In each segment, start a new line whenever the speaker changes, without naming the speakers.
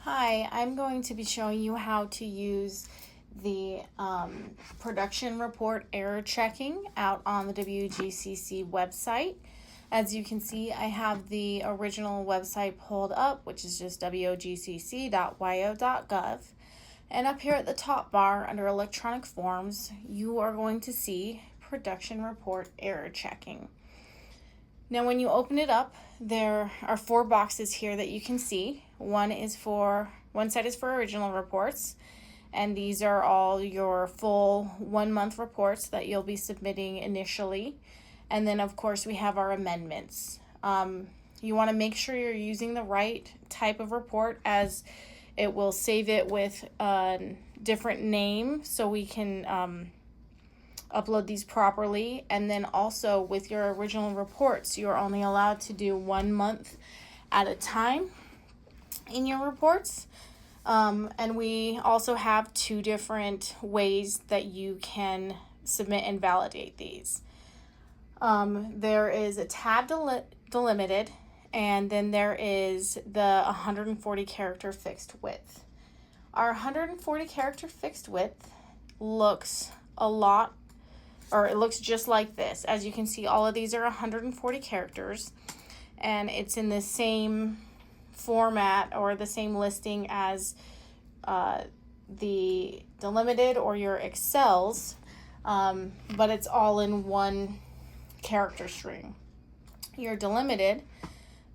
Hi, I'm going to be showing you how to use the production report error checking out on the WOGCC website. As you can see, I have the original website pulled up, which is just wogcc.wyo.gov. And up here at the top bar under electronic forms, you are going to see production report error checking. Now when you open it up, there are 4 boxes here that you can see. One side is for original reports, and these are all your full 1 month reports that you'll be submitting initially. And then of course we have our amendments. You want to make sure you're using the right type of report, as it will save it with a different name so we can upload these properly. And then also with your original reports, you're only allowed to do 1 month at a time in your reports. And we also have 2 different ways that you can submit and validate these. There is a tab delimited, and then there is the 140 character fixed width. Our 140 character fixed width looks it looks just like this. As you can see, all of these are 140 characters, and it's in the same format or the same listing as the delimited or your Excels, but it's all in one character string. Your delimited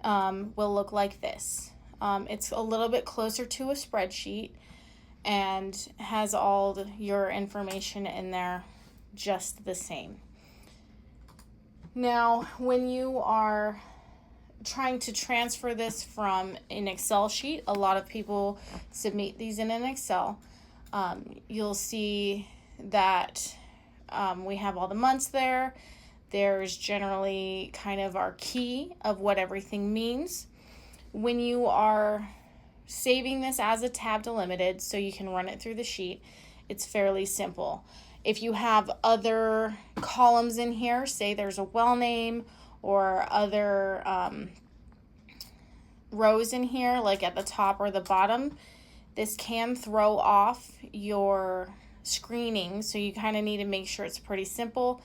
will look like this. It's a little bit closer to a spreadsheet and has all your information in there just the same. Now, when you are trying to transfer this from an Excel sheet, a lot of people submit these in an Excel. You'll see that we have all the months there. There's generally kind of our key of what everything means. When you are saving this as a tab delimited so you can run it through the sheet, it's fairly simple. If you have other columns in here, say there's a well name or other rows in here, like at the top or the bottom, this can throw off your screening, so you kind of need to make sure it's pretty simple.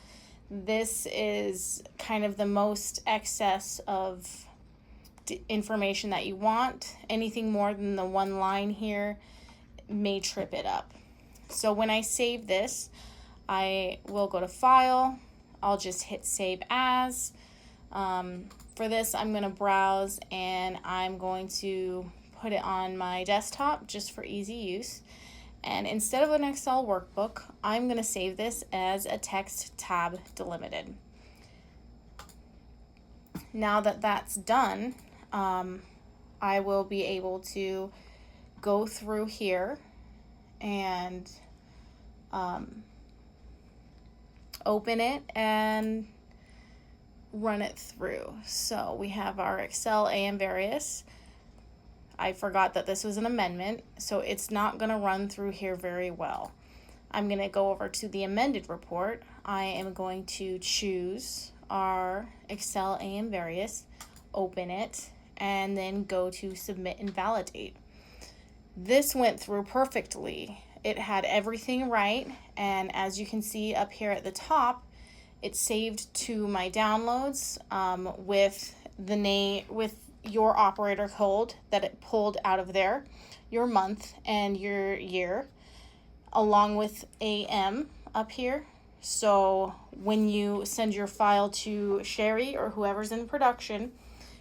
This is kind of the most excess of information that you want. Anything more than the 1 line here may trip it up. So when I save this, I will go to File. I'll just hit Save As. For this, I'm going to browse, and I'm going to put it on my desktop just for easy use. And instead of an Excel workbook, I'm going to save this as a text tab delimited. Now that that's done, I will be able to go through here and open it and run it through. So we have our Excel and various. I forgot that this was an amendment, so it's not going to run through here very well. I'm going to go over to the amended report. I am going to choose our Excel and various, open it, and then go to submit and validate. This went through perfectly. It had everything right, and as you can see up here at the top, it's saved to my downloads with the name, with your operator code that it pulled out of there, your month and your year, along with AM up here. So when you send your file to Sherry or whoever's in production,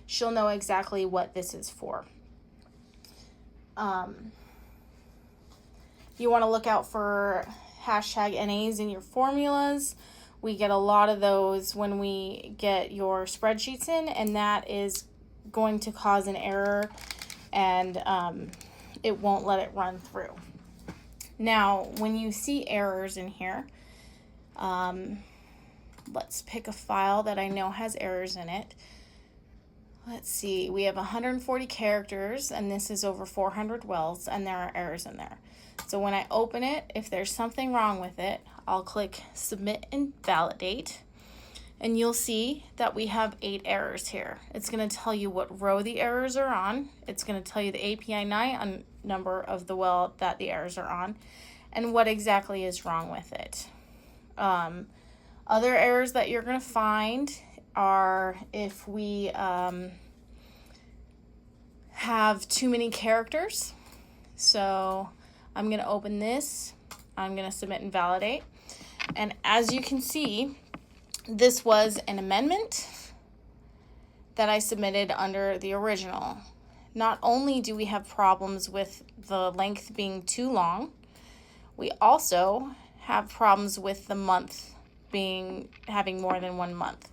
she'll know exactly what this is for. You want to look out for hashtag NAs in your formulas. We get a lot of those when we get your spreadsheets in, and that is going to cause an error, and it won't let it run through. Now, when you see errors in here, let's pick a file that I know has errors in it. Let's see, we have 140 characters, and this is over 400 wells, and there are errors in there. So when I open it, if there's something wrong with it, I'll click Submit and Validate. And you'll see that we have 8 errors here. It's going to tell you what row the errors are on. It's going to tell you the API 9 number of the well that the errors are on and what exactly is wrong with it. Other errors that you're going to find are if we have too many characters. So I'm going to open this. I'm going to submit and validate. And as you can see, this was an amendment that I submitted under the original. Not only do we have problems with the length being too long, we also have problems with the month having more than 1 month.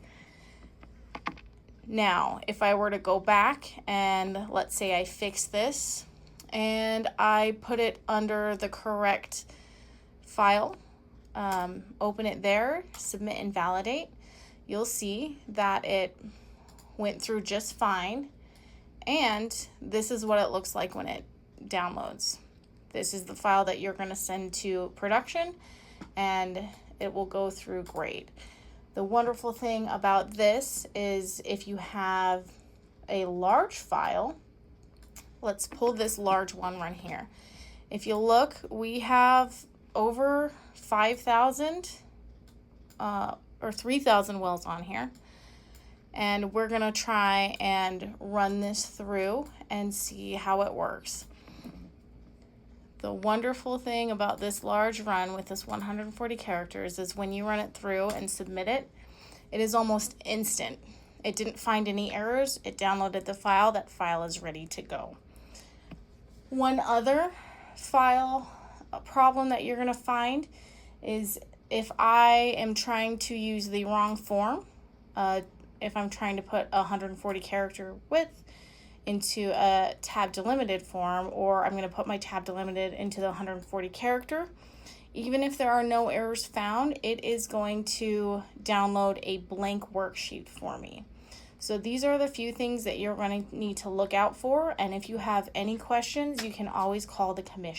Now, if I were to go back and let's say I fix this and I put it under the correct file, open it there, submit and validate, you'll see that it went through just fine. And this is what it looks like when it downloads. This is the file that you're going to send to production, and it will go through great. The wonderful thing about this is if you have a large file, let's pull this large one right here. If you look, we have over 5,000 or 3,000 wells on here. And we're going to try and run this through and see how it works. The wonderful thing about this large run with this 140 characters is when you run it through and submit it, it is almost instant. It didn't find any errors. It downloaded the file. That file is ready to go. One other file problem that you're going to find is if I am trying to use the wrong form, if I'm trying to put a 140 character width into a tab delimited form, or I'm going to put my tab delimited into the 140 character, even if there are no errors found, it is going to download a blank worksheet for me. So these are the few things that you're going to need to look out for, and if you have any questions, you can always call the commission.